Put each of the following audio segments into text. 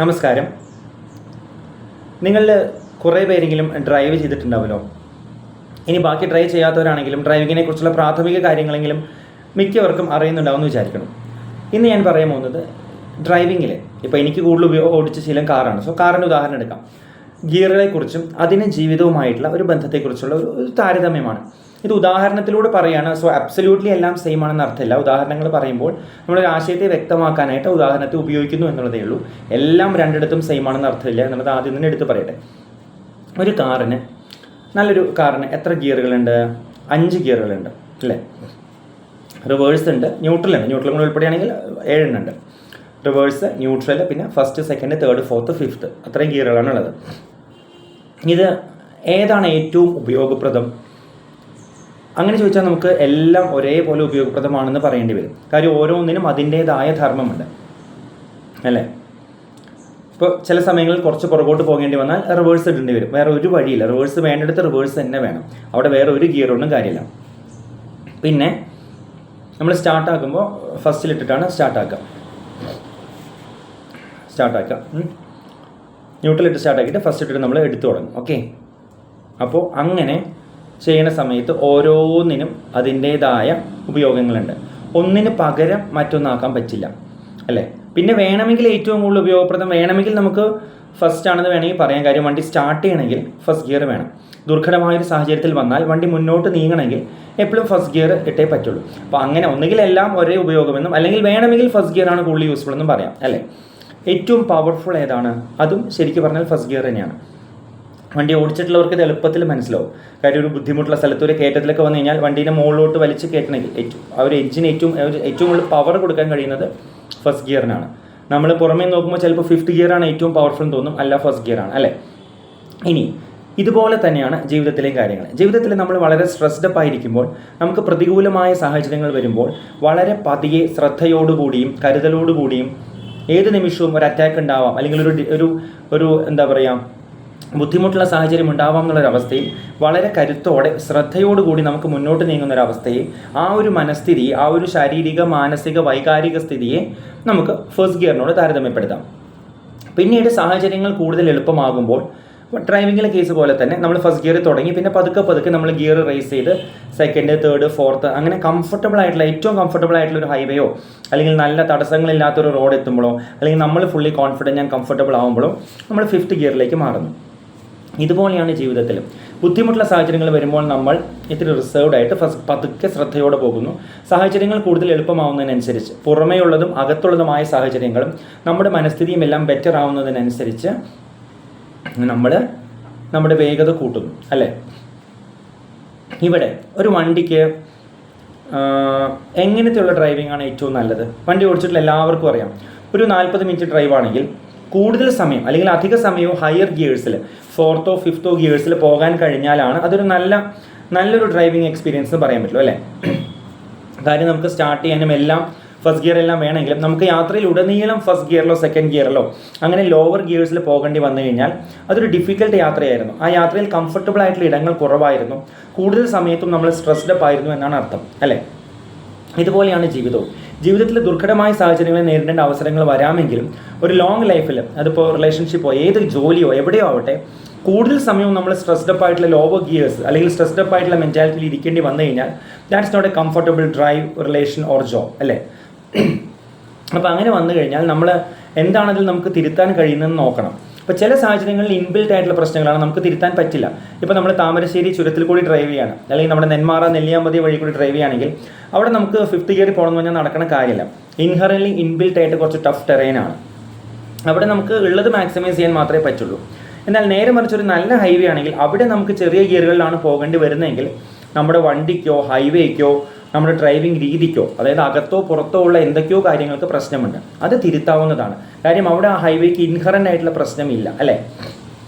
നമസ്കാരം. നിങ്ങളിൽ കുറേ പേരെങ്കിലും ഡ്രൈവ് ചെയ്തിട്ടുണ്ടാവുമല്ലോ. ഇനി ബാക്കി ഡ്രൈവ് ചെയ്യാത്തവരാണെങ്കിലും ഡ്രൈവിങ്ങിനെ കുറിച്ചുള്ള പ്രാഥമിക കാര്യങ്ങളെങ്കിലും മിക്കവർക്കും അറിയുന്നുണ്ടാവുമെന്ന് വിചാരിക്കണം. ഇന്ന് ഞാൻ പറയാൻ പോകുന്നത് ഡ്രൈവിങ്ങിൽ ഇപ്പോൾ എനിക്ക് കൂടുതൽ ഓടിച്ച ശീലം കാറാണ്. സോ കാറിൻ്റെ ഉദാഹരണം എടുക്കാം. ഗിയറുകളെക്കുറിച്ചും അതിന് ജീവിതവുമായിട്ടുള്ള ഒരു ബന്ധത്തെക്കുറിച്ചുള്ള ഒരു താരതമ്യമാണ്. ഇത് ഉദാഹരണത്തിലൂടെ പറയുകയാണ്. സോ അബ്സല്യൂട്ട്ലി എല്ലാം സെയിം ആണെന്ന് അർത്ഥമില്ല. ഉദാഹരണങ്ങൾ പറയുമ്പോൾ നമ്മളൊരു ആശയത്തെ വ്യക്തമാക്കാനായിട്ട് ഉദാഹരണത്തെ ഉപയോഗിക്കുന്നു എന്നുള്ളതേ ഉള്ളൂ. എല്ലാം രണ്ടിടത്തും സെയിം ആണെന്ന് അർത്ഥമില്ല എന്നുള്ളത് ആദ്യം തന്നെ എടുത്ത് പറയട്ടെ. ഒരു കാറിന്, നല്ലൊരു കാറിന് എത്ര ഗിയറുകളുണ്ട്? 5 ഗിയറുകളുണ്ട് അല്ലേ? റിവേഴ്സ് ഉണ്ട്, ന്യൂട്രൽ ഉണ്ട്. ന്യൂട്രൽ കൂടെ ഉൾപ്പെടെയാണെങ്കിൽ 7 എണ്ണം ഉണ്ട്. റിവേഴ്സ്, ന്യൂട്രൽ, പിന്നെ first, second, third, fourth, fifth, അത്രയും ഗിയറുകളാണ് ഉള്ളത്. ഇത് ഏതാണ് ഏറ്റവും ഉപയോഗപ്രദം? അങ്ങനെ ചോദിച്ചാൽ നമുക്ക് എല്ലാം ഒരേപോലെ ഉപയോഗപ്രദമാണെന്ന് പറയേണ്ടി വരും. കാര്യം ഓരോന്നിനും അതിൻ്റേതായ ധർമ്മമുണ്ട് അല്ലേ? ഇപ്പോൾ ചില സമയങ്ങളിൽ കുറച്ച് പുറകോട്ട് പോകേണ്ടി വന്നാൽ റിവേഴ്സ് ഇടേണ്ടി വരും. വേറെ ഒരു വഴിയില്ല. റിവേഴ്സ് വേണ്ടിടത്ത് റിവേഴ്സ് തന്നെ വേണം. അവിടെ വേറെ ഒരു ഗിയറൊന്നും കാര്യമില്ല. പിന്നെ നമ്മൾ സ്റ്റാർട്ടാക്കുമ്പോൾ ഫസ്റ്റിലിട്ടിട്ടാണ് സ്റ്റാർട്ടാക്കുക. ന്യൂട്രലിട്ട് സ്റ്റാർട്ടാക്കിയിട്ട് ഫസ്റ്റ് ഇട്ടിട്ട് നമ്മൾ എടുത്തു തുടങ്ങും. ഓക്കെ, അപ്പോൾ അങ്ങനെ ചെയ്യുന്ന സമയത്ത് ഓരോന്നിനും അതിൻ്റേതായ ഉപയോഗങ്ങളുണ്ട്. ഒന്നിന് പകരം മറ്റൊന്നാക്കാൻ പറ്റില്ല അല്ലേ? പിന്നെ വേണമെങ്കിൽ ഏറ്റവും കൂടുതൽ ഉപയോഗപ്രദം വേണമെങ്കിൽ നമുക്ക് ഫസ്റ്റ് ആണെന്ന് വേണമെങ്കിൽ പറയാൻ. കാര്യം വണ്ടി സ്റ്റാർട്ട് ചെയ്യണമെങ്കിൽ ഫസ്റ്റ് ഗിയർ വേണം. ദുർഘടമായൊരു സാഹചര്യത്തിൽ വന്നാൽ വണ്ടി മുന്നോട്ട് നീങ്ങണമെങ്കിൽ എപ്പോഴും ഫസ്റ്റ് ഗിയർ ഇട്ടേ പറ്റുള്ളൂ. അപ്പോൾ അങ്ങനെ ഒന്നുകിൽ എല്ലാം ഒരേ ഉപയോഗമെന്നും അല്ലെങ്കിൽ വേണമെങ്കിൽ ഫസ്റ്റ് ഗിയർ ആണ് കൂടുതൽ യൂസ്ഫുൾ എന്നും പറയാം അല്ലേ? ഏറ്റവും പവർഫുൾ ഏതാണ്? അതും ശരിക്കും പറഞ്ഞാൽ ഫസ്റ്റ് ഗിയർ തന്നെയാണ്. വണ്ടി ഓടിച്ചിട്ടുള്ളവർക്ക് ഇത് എളുപ്പത്തിൽ മനസ്സിലാവും. കാര്യം ഒരു ബുദ്ധിമുട്ടുള്ള സ്ഥലത്ത് ഒരു കയറ്റത്തിലൊക്കെ വന്നു കഴിഞ്ഞാൽ വണ്ടീനെ മുകളിലോട്ട് വലിച്ച് കയറ്റണമെങ്കിൽ ആ ഒരു എഞ്ചിന് ഏറ്റവും കൂടുതൽ പവർ കൊടുക്കാൻ കഴിയുന്നത് ഫസ്റ്റ് ഗിയറിനാണ്. നമ്മൾ പുറമേ നോക്കുമ്പോൾ ചിലപ്പോൾ ഫിഫ്ത്ത് ഗിയറാണ് ഏറ്റവും പവർഫുൾ എന്ന് തോന്നും. അല്ല, ഫസ്റ്റ് ഗിയറാണ് അല്ലേ? ഇനി ഇതുപോലെ തന്നെയാണ് ജീവിതത്തിലെയും കാര്യങ്ങൾ. ജീവിതത്തിൽ നമ്മൾ വളരെ സ്ട്രെസ്ഡ് അപ്പ് ആയിരിക്കുമ്പോൾ, നമുക്ക് പ്രതികൂലമായ സാഹചര്യങ്ങൾ വരുമ്പോൾ വളരെ പതിയെ ശ്രദ്ധയോടുകൂടിയും കരുതലോടുകൂടിയും ഏത് നിമിഷവും ഒരു അറ്റാക്ക് ഉണ്ടാവാം, അല്ലെങ്കിൽ ഒരു എന്താ പറയുക, ബുദ്ധിമുട്ടുള്ള സാഹചര്യം ഉണ്ടാവാം എന്നുള്ളൊരവസ്ഥയിൽ വളരെ കരുത്തോടെ ശ്രദ്ധയോടുകൂടി നമുക്ക് മുന്നോട്ട് നീങ്ങുന്നൊരവസ്ഥയെ, ആ ഒരു മനസ്ഥിതി, ആ ഒരു ശാരീരിക, മാനസിക, വൈകാരിക സ്ഥിതിയെ നമുക്ക് ഫസ്റ്റ് ഗിയറിനോട് താരതമ്യപ്പെടുത്താം. പിന്നീട് സാഹചര്യങ്ങൾ കൂടുതൽ എളുപ്പമാകുമ്പോൾ ഡ്രൈവിങ്ങിലെ കേസ് പോലെ തന്നെ നമ്മൾ ഫസ്റ്റ് ഗിയർ തുടങ്ങി പിന്നെ പതുക്കെ നമ്മൾ ഗിയർ റേസ് ചെയ്ത് സെക്കൻഡ്, തേർഡ്, ഫോർത്ത്, അങ്ങനെ ഏറ്റവും കംഫർട്ടബിൾ ആയിട്ടുള്ള ഒരു ഹൈവേയോ അല്ലെങ്കിൽ നല്ല തടസ്സങ്ങളില്ലാത്തൊരു റോഡ് എത്തുമ്പോഴോ അല്ലെങ്കിൽ നമ്മൾ ഫുള്ളി കോൺഫിഡൻറ്റ് ആൻഡ് കംഫർട്ടബിൾ ആകുമ്പോഴോ നമ്മൾ ഫിഫ്ത്ത് ഗിയറിലേക്ക് മാറുന്നു. ഇതുപോലെയാണ് ജീവിതത്തിലും. ബുദ്ധിമുട്ടുള്ള സാഹചര്യങ്ങൾ വരുമ്പോൾ നമ്മൾ ഇത്തിരി റിസർവ്ഡ് ആയിട്ട് പതുക്കെ ശ്രദ്ധയോടെ പോകുന്നു. സാഹചര്യങ്ങൾ കൂടുതൽ എളുപ്പമാവുന്നതിനനുസരിച്ച്, പുറമേ ഉള്ളതും അകത്തുള്ളതുമായ സാഹചര്യങ്ങളും നമ്മുടെ മനസ്ഥിതിയും എല്ലാം ബെറ്റർ ആവുന്നതിനനുസരിച്ച് നമ്മൾ നമ്മുടെ വേഗത കൂട്ടുന്നു അല്ലേ? ഇവിടെ ഒരു വണ്ടിക്ക് എങ്ങനത്തെയുള്ള ഡ്രൈവിംഗ് ആണ് ഏറ്റവും നല്ലത്? വണ്ടി ഓടിച്ചിട്ടുള്ള എല്ലാവർക്കും അറിയാം. ഒരു 40 മിനിറ്റ് ഡ്രൈവ് ആണെങ്കിൽ കൂടുതൽ സമയം അല്ലെങ്കിൽ അധിക സമയവും ഹയർ ഗിയേഴ്സിൽ, 4th, 5th ഗിയേഴ്സിൽ പോകാൻ കഴിഞ്ഞാലാണ് അതൊരു നല്ലൊരു ഡ്രൈവിംഗ് എക്സ്പീരിയൻസ് എന്ന് പറയാൻ പറ്റുള്ളൂ അല്ലേ? കാര്യം നമുക്ക് സ്റ്റാർട്ട് ചെയ്യാനും എല്ലാം ഫസ്റ്റ് ഗിയർ എല്ലാം വേണമെങ്കിലും നമുക്ക് യാത്രയിൽ ഉടനീളം ഫസ്റ്റ് ഗിയറിലോ സെക്കൻഡ് ഗിയറിലോ അങ്ങനെ ലോവർ ഗിയേഴ്സിൽ പോകേണ്ടി വന്നു കഴിഞ്ഞാൽ അതൊരു ഡിഫിക്കൽട്ട് യാത്രയായിരുന്നു. ആ യാത്രയിൽ കംഫർട്ടബിൾ ആയിട്ടുള്ള ഇടങ്ങൾ കുറവായിരുന്നു. കൂടുതൽ സമയത്തും നമ്മൾ സ്ട്രെസ്ഡ് അപ്പ് ആയിരുന്നു എന്നാണ് അർത്ഥം അല്ലേ? ഇതുപോലെയാണ് ജീവിതവും. ജീവിതത്തിൽ ദുർഘടമായ സാഹചര്യങ്ങളെ നേരിടേണ്ട അവസരങ്ങൾ വരാമെങ്കിലും ഒരു ലോങ് ലൈഫിൽ, അതിപ്പോൾ റിലേഷൻഷിപ്പോ ഏത് ജോലിയോ എവിടെയോ ആവട്ടെ, കൂടുതൽ സമയവും നമ്മൾ സ്ട്രെസ്ഡ് അപ്പ് ആയിട്ടുള്ള ലോവർ ഗിയേഴ്സ് അല്ലെങ്കിൽ സ്ട്രെസ്ഡ് അപ്പ് ആയിട്ടുള്ള മെൻറ്റാലിറ്റിയിൽ ഇരിക്കേണ്ടി വന്നു കഴിഞ്ഞാൽ that's not a comfortable drive, relation or job അല്ലേ? അപ്പോൾ അങ്ങനെ വന്നു കഴിഞ്ഞാൽ നമ്മൾ എന്താണതിൽ നമുക്ക് തിരുത്താൻ കഴിയുന്നതെന്ന് നോക്കണം. ഇപ്പോൾ ചില സാഹചര്യങ്ങളിൽ ഇൻബിൽറ്റ് ആയിട്ടുള്ള പ്രശ്നങ്ങളാണ്, നമുക്ക് തിരുത്താൻ പറ്റില്ല. ഇപ്പോൾ നമ്മൾ താമരശ്ശേരി ചുരത്തിൽ കൂടി ഡ്രൈവ് ചെയ്യാണ്, അല്ലെങ്കിൽ നമ്മുടെ നെന്മാറ, നെല്ലിയാമ്പതി വഴി കൂടി ഡ്രൈവ് ചെയ്യുകയാണെങ്കിൽ അവിടെ നമുക്ക് ഫിഫ്ത്ത് ഗിയറിൽ പോകണമെന്ന് പറഞ്ഞാൽ നടക്കുന്ന കാര്യമില്ല. ഇൻഹറൻലി ഇൻബിൽറ്റ് ആയിട്ട് കുറച്ച് ടഫ് ടെറൈനാണ്. അവിടെ നമുക്ക് ഉള്ളത് മാക്സിമൈസ് ചെയ്യാൻ മാത്രമേ പറ്റുള്ളൂ. എന്നാൽ നേരെ മറിച്ച് ഒരു നല്ല ഹൈവേ ആണെങ്കിൽ അവിടെ നമുക്ക് ചെറിയ ഗിയറുകളിലാണ് പോകേണ്ടി വരുന്നതെങ്കിൽ നമ്മുടെ വണ്ടിക്കോ ഹൈവേക്കോ നമ്മുടെ ഡ്രൈവിംഗ് രീതിക്കോ, അതായത് അകത്തോ പുറത്തോ ഉള്ള എന്തൊക്കെയോ കാര്യങ്ങൾക്ക് പ്രശ്നമുണ്ട്. അത് തിരുത്താവുന്നതാണ്. കാര്യം അവിടെ ആ ഹൈവേക്ക് ഇൻഹറൻ്റ് ആയിട്ടുള്ള പ്രശ്നമില്ല അല്ലേ?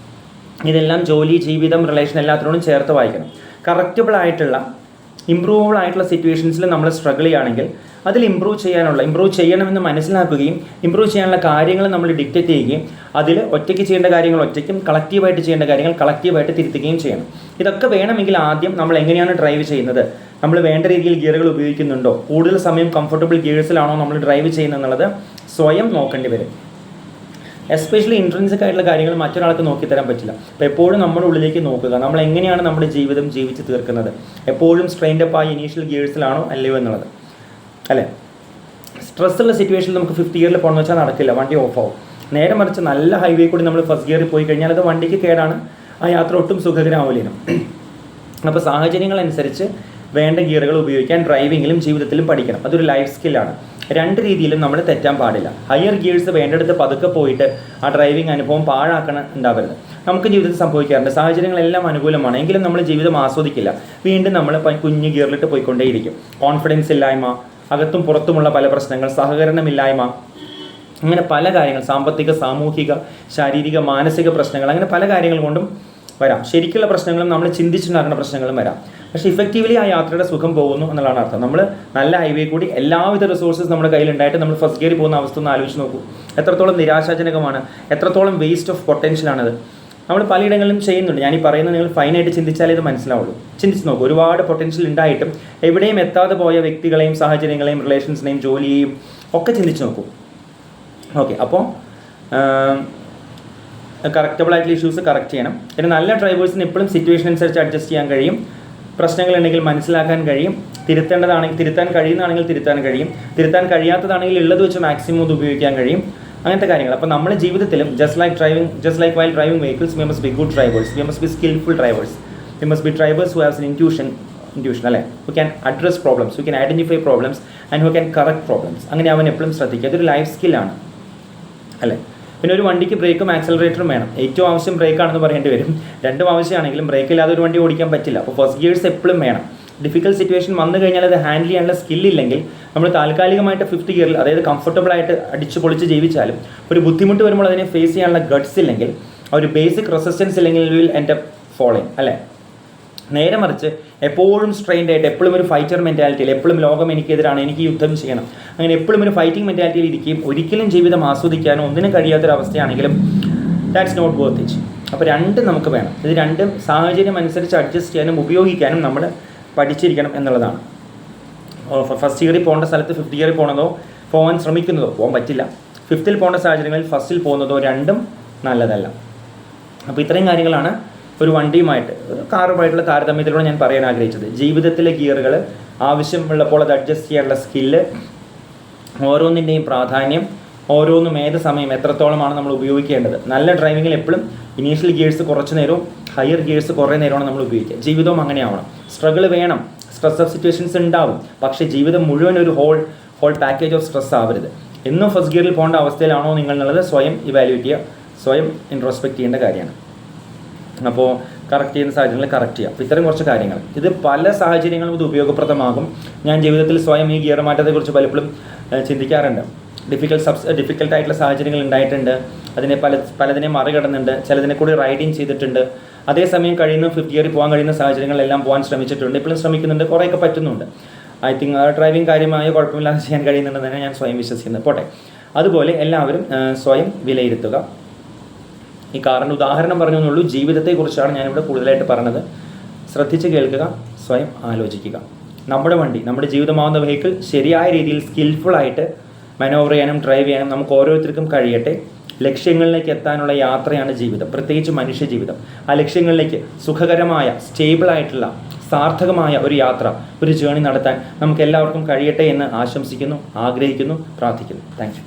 ഇതെല്ലാം ജോലി, ജീവിതം, റിലേഷൻ എല്ലാത്തിനോടും ചേർത്ത് വായിക്കണം. കറക്റ്റബിൾ ആയിട്ടുള്ള, ഇമ്പ്രൂവബിൾ ആയിട്ടുള്ള സിറ്റുവേഷൻസിൽ നമ്മൾ സ്ട്രഗിൾ ചെയ്യുകയാണെങ്കിൽ അതിൽ ഇമ്പ്രൂവ് ചെയ്യണമെന്ന് മനസ്സിലാക്കുകയും ഇമ്പ്രൂവ് ചെയ്യാനുള്ള കാര്യങ്ങൾ നമ്മൾ ഡിക്റ്റേറ്റ് ചെയ്യുകയും അതിൽ ഒറ്റയ്ക്ക് ചെയ്യേണ്ട കാര്യങ്ങൾ ഒറ്റയ്ക്കും കളക്റ്റീവായിട്ട് ചെയ്യേണ്ട കാര്യങ്ങൾ കളക്റ്റീവായിട്ട് തിരുത്തുകയും ചെയ്യണം. ഇതൊക്കെ വേണമെങ്കിൽ ആദ്യം നമ്മൾ എങ്ങനെയാണ് ഡ്രൈവ് ചെയ്യുന്നത്, നമ്മൾ വേണ്ട രീതിയിൽ ഗിയറുകൾ ഉപയോഗിക്കുന്നുണ്ടോ, കൂടുതൽ സമയം കംഫർട്ടബിൾ ഗിയേഴ്സിലാണോ നമ്മൾ ഡ്രൈവ് ചെയ്യുന്നത് എന്നുള്ളത് സ്വയം നോക്കേണ്ടി വരും. എസ്പെഷ്യലി ഇൻട്രൻസിക് ആയിട്ടുള്ള കാര്യങ്ങൾ മറ്റൊരാൾക്ക് നോക്കിത്തരാൻ പറ്റില്ല. അപ്പോൾ എപ്പോഴും നമ്മുടെ ഉള്ളിലേക്ക് നോക്കുക, നമ്മൾ എങ്ങനെയാണ് നമ്മുടെ ജീവിതം ജീവിച്ച് തീർക്കുന്നത്, എപ്പോഴും സ്ട്രെയിൻഡ് ആയി ഇനീഷ്യൽ ഗിയേഴ്സിലാണോ അല്ലയോ എന്നുള്ളത് അല്ലേ. സ്ട്രെസ്സുള്ള സിറ്റുവേഷനിൽ നമുക്ക് 5th ഗിയറിൽ പോകണമെന്ന് വെച്ചാൽ നടക്കില്ല, വണ്ടി ഓഫ് ആവും. നേരെ മറിച്ച് നല്ല ഹൈവേ കൂടി നമ്മൾ 1st ഗിയറിൽ പോയി കഴിഞ്ഞാൽ അത് വണ്ടിക്ക് കേടാണ്, ആ യാത്ര ഒട്ടും സുഖകരമാവില്ലേനും. അപ്പോൾ സാഹചര്യങ്ങൾ അനുസരിച്ച് വേണ്ട ഗിയറുകൾ ഉപയോഗിക്കാൻ ഡ്രൈവിങ്ങിലും ജീവിതത്തിലും പഠിക്കണം. അതൊരു ലൈഫ് സ്കില്ലാണ്. 2 രീതിയിലും നമ്മൾ തെറ്റാൻ പാടില്ല. ഹയർ ഗിയേഴ്സ് വേണ്ടടുത്ത് പതുക്കെ പോയിട്ട് ആ ഡ്രൈവിംഗ് അനുഭവം പാഴാക്കണം ഉണ്ടാവരുത്. നമുക്ക് ജീവിതത്തിൽ സംഭവിക്കാറുണ്ട്, സാഹചര്യങ്ങളെല്ലാം അനുകൂലമാണ്, എങ്കിലും നമ്മൾ ജീവിതം ആസ്വദിക്കില്ല. വീണ്ടും നമ്മൾ കുഞ്ഞു ഗിയറിലിട്ട് പോയിക്കൊണ്ടേയിരിക്കും. കോൺഫിഡൻസ് ഇല്ലായ്മ, അകത്തും പുറത്തുമുള്ള പല പ്രശ്നങ്ങൾ, സഹകരണമില്ലായ്മ, അങ്ങനെ പല കാര്യങ്ങൾ, സാമ്പത്തിക, സാമൂഹിക, ശാരീരിക, മാനസിക പ്രശ്നങ്ങൾ, അങ്ങനെ പല കാര്യങ്ങൾ കൊണ്ടും വരാം. ശരിക്കുള്ള പ്രശ്നങ്ങളും നമ്മൾ ചിന്തിച്ചുണ്ടാക്കുന്ന പ്രശ്നങ്ങളും വരാം. പക്ഷേ ഇഫക്റ്റീവ്ലി ആ യാത്രയുടെ സുഖം പോകുന്നു എന്നുള്ളതാണ് അർത്ഥം. നമ്മൾ നല്ല ഹൈവേ കൂടി എല്ലാവിധ റിസോഴ്സസ് നമ്മുടെ കയ്യിലുണ്ടായിട്ട് നമ്മൾ 1st ഗിയറിൽ പോകുന്ന അവസ്ഥ ഒന്ന് ആലോചിച്ച് നോക്കൂ. എത്രത്തോളം നിരാശാജനകമാണ്, എത്രത്തോളം വേസ്റ്റ് ഓഫ് പൊട്ടൻഷ്യലാണത്. നമ്മൾ പലയിടങ്ങളിലും ചെയ്യുന്നുണ്ട്. ഞാൻ ഈ പറയുന്നത് നിങ്ങൾ ഫൈനായിട്ട് ചിന്തിച്ചാലേ ഇത് മനസ്സിലാവുള്ളൂ. ചിന്തിച്ച് നോക്കൂ, ഒരുപാട് പൊട്ടൻഷ്യൽ ഉണ്ടായിട്ടും എവിടെയും എത്താതെ പോയ വ്യക്തികളെയും സാഹചര്യങ്ങളെയും റിലേഷൻസിനെയും ജോലിയെയും ഒക്കെ ചിന്തിച്ച് നോക്കൂ. ഓക്കെ, അപ്പോൾ കറക്റ്റബിളായിട്ടുള്ള ഇഷ്യൂസ് കറക്റ്റ് ചെയ്യണം. പിന്നെ നല്ല ഡ്രൈവേഴ്സിന് എപ്പോഴും സിറ്റുവേഷൻ അനുസരിച്ച് അഡ്ജസ്റ്റ് ചെയ്യാൻ കഴിയും, പ്രശ്നങ്ങളുണ്ടെങ്കിൽ മനസ്സിലാക്കാൻ കഴിയും, തിരുത്തേണ്ടതാണെങ്കിൽ തിരുത്താൻ കഴിയുന്നതാണെങ്കിൽ തിരുത്താൻ കഴിയും, തിരുത്താൻ കഴിയാത്തതാണെങ്കിൽ ഉള്ളത് വെച്ച് മാക്സിമം ഇത് ഉപയോഗിക്കാൻ കഴിയും, അങ്ങനത്തെ കാര്യങ്ങൾ. അപ്പോൾ നമ്മൾ ജീവിതത്തിലും just like while driving vehicles we must be good drivers, we must be skilful drivers, we must be drivers who haves intuition അല്ലേ, who can address problems, who can identify problems and who can correct problems. അങ്ങനെ അവൻ എപ്പോഴും ശ്രദ്ധിക്കുക, അതൊരു life സ്കില്ലാണ് അല്ലേ. പിന്നെ ഒരു വണ്ടിക്ക് ബ്രേക്കും ആക്സലറേറ്ററും വേണം. ഏറ്റവും ആവശ്യം ബ്രേക്കാണെന്ന് പറയേണ്ടി വരും. 2ഉം ആവശ്യമാണെങ്കിലും ബ്രേക്ക് ഇല്ലാതെ ഒരു വണ്ടി ഓടിക്കാൻ പറ്റില്ല. അപ്പോൾ 1st ഗിയേഴ്സ് എപ്പോഴും വേണം. ഡിഫിക്കൽട്ട് സിറ്റുവേഷൻ വന്നു കഴിഞ്ഞാൽ അത് ഹാൻഡിൽ ചെയ്യാനുള്ള സ്കില്ലില്ലെങ്കിൽ നമ്മൾ താൽക്കാലികമായിട്ട് 5th ഗിയറിൽ, അതായത് കംഫർട്ടബിളായിട്ട് അടിച്ച് പൊളിച്ച് ജീവിച്ചാലും ഒരു ബുദ്ധിമുട്ട് വരുമ്പോൾ അതിനെ ഫേസ് ചെയ്യാനുള്ള ഗട്ട്സ് ഇല്ലെങ്കിൽ, ഒരു ബേസിക് റെസിസ്റ്റൻസ് ഇല്ലെങ്കിൽ വിൽ എൻഡ് അപ്പ് ഫോളോയിങ് അല്ലേ. നേരെ മറിച്ച് എപ്പോഴും സ്ട്രെയിൻഡ് ആയിട്ട്, എപ്പോഴും ഒരു ഫൈറ്റർ മെൻറ്റാലിറ്റിയിൽ, എപ്പോഴും ലോകം എനിക്കെതിരാണ്, എനിക്ക് യുദ്ധം ചെയ്യണം, അങ്ങനെ എപ്പോഴും ഒരു ഫൈറ്റിംഗ് മെൻറ്റാലിറ്റിയിൽ ഇരിക്കുകയും ഒരിക്കലും ജീവിതം ആസ്വദിക്കാനോ ഒന്നിനും കഴിയാത്തൊരവസ്ഥയാണെങ്കിലും ദാറ്റ്സ് നോട്ട് വർത്ത് ഇറ്റ്. അപ്പോൾ 2 നമുക്ക് വേണം. ഇത് 2ഉം സാഹചര്യം അനുസരിച്ച് അഡ്ജസ്റ്റ് ചെയ്യാനും ഉപയോഗിക്കാനും നമ്മൾ പഠിച്ചിരിക്കണം എന്നുള്ളതാണ്. 1st ഗിയറിൽ പോകേണ്ട സ്ഥലത്ത് 5th ഗിയറിൽ പോകാൻ ശ്രമിക്കുന്നതോ പോകാൻ പറ്റില്ല. 5th പോകേണ്ട സാഹചര്യങ്ങളിൽ 1st പോകുന്നതോ 2ഉം നല്ലതല്ല. അപ്പോൾ ഇത്രയും കാര്യങ്ങളാണ് ഒരു വണ്ടിയുമായിട്ട്, കാറുമായിട്ടുള്ള താരതമ്യത്തിലൂടെ ഞാൻ പറയാൻ ആഗ്രഹിച്ചത്. ജീവിതത്തിലെ ഗിയറുകൾ ആവശ്യമുള്ളപ്പോൾ അത് അഡ്ജസ്റ്റ് ചെയ്യാനുള്ള സ്കില്ല്, ഓരോന്നിൻ്റെയും പ്രാധാന്യം, ഓരോന്നും ഏത് സമയം എത്രത്തോളമാണ് നമ്മൾ ഉപയോഗിക്കേണ്ടത്. നല്ല ഡ്രൈവിങ്ങിൽ എപ്പോഴും ഇനീഷ്യൽ ഗിയേഴ്സ് കുറച്ച് നേരവും ഹയർ ഗിയേഴ്സ് കുറേ നേരമാണ് നമ്മൾ ഉപയോഗിക്കുക. ജീവിതവും അങ്ങനെ ആവണം. സ്ട്രഗിൾ വേണം, സ്ട്രെസ് ഓഫ് സിറ്റുവേഷൻസ് ഉണ്ടാവും, പക്ഷേ ജീവിതം മുഴുവൻ ഒരു ഹോൾ പാക്കേജ് ഓഫ് സ്ട്രെസ് ആവരുത്. എന്നും 1st ഗിയറിൽ പോകേണ്ട അവസ്ഥയിലാണോ നിങ്ങൾ എന്നുള്ളത് സ്വയം ഇവാലുവേറ്റ് ചെയ്യുക, സ്വയം ഇൻട്രോസ്പെക്ട് ചെയ്യേണ്ട കാര്യമാണ്. അപ്പോൾ കറക്റ്റ് ചെയ്യുന്ന സാഹചര്യങ്ങളിൽ കറക്റ്റ് ചെയ്യാം. അപ്പോൾ ഇത്തരം കുറച്ച് കാര്യങ്ങൾ, ഇത് പല സാഹചര്യങ്ങളും ഇത് ഉപയോഗപ്രദമാകും. ഞാൻ ജീവിതത്തിൽ സ്വയം ഈ ഗിയർ മാറ്റത്തെക്കുറിച്ച് പലപ്പോഴും ചിന്തിക്കാറുണ്ട്. ഡിഫിക്കൽട്ടായിട്ടുള്ള സാഹചര്യങ്ങൾ ഉണ്ടായിട്ടുണ്ട്, അതിനെ പലതിനെ മറികടന്നുണ്ട്, ചിലതിനെ കൂടി റൈഡിങ് ചെയ്തിട്ടുണ്ട്. അതേസമയം കഴിയുന്ന 5th ഗിയറിൽ പോകാൻ കഴിയുന്ന സാഹചര്യങ്ങളെല്ലാം പോകാൻ ശ്രമിച്ചിട്ടുണ്ട്, ഇപ്പോഴും ശ്രമിക്കുന്നുണ്ട്, കുറേയൊക്കെ പറ്റുന്നുണ്ട്. ഐ തിങ്ക് ഡ്രൈവിംഗ് കാര്യമായ കുഴപ്പമില്ലാതെ ചെയ്യാൻ കഴിയുന്നുണ്ടെന്നാണ് ഞാൻ സ്വയം വിശ്വസിക്കുന്നത്. പോട്ടെ, അതുപോലെ എല്ലാവരും സ്വയം വിലയിരുത്തുക. ഈ കാറിൻ്റെ ഉദാഹരണം പറഞ്ഞു എന്നുള്ളൂ, ജീവിതത്തെക്കുറിച്ചാണ് ഞാനിവിടെ കൂടുതലായിട്ട് പറഞ്ഞത്. ശ്രദ്ധിച്ച് കേൾക്കുക, സ്വയം ആലോചിക്കുക. നമ്മുടെ വണ്ടി, നമ്മുടെ ജീവിതമാവുന്ന വെഹിക്കിൾ ശരിയായ രീതിയിൽ സ്കിൽഫുള്ളായിട്ട് മനോവർ ചെയ്യാനും ഡ്രൈവ് ചെയ്യാനും നമുക്ക് ഓരോരുത്തർക്കും കഴിയട്ടെ. ലക്ഷ്യങ്ങളിലേക്ക് എത്താനുള്ള യാത്രയാണ് ജീവിതം, പ്രത്യേകിച്ച് മനുഷ്യ ജീവിതം. ആ ലക്ഷ്യങ്ങളിലേക്ക് സുഖകരമായ, സ്റ്റേബിളായിട്ടുള്ള, സാർത്ഥകമായ ഒരു യാത്ര, ഒരു ജേണി നടത്താൻ നമുക്ക് എല്ലാവർക്കും കഴിയട്ടെ എന്ന് ആശംസിക്കുന്നു, ആഗ്രഹിക്കുന്നു, പ്രാർത്ഥിക്കുന്നു. Thank you.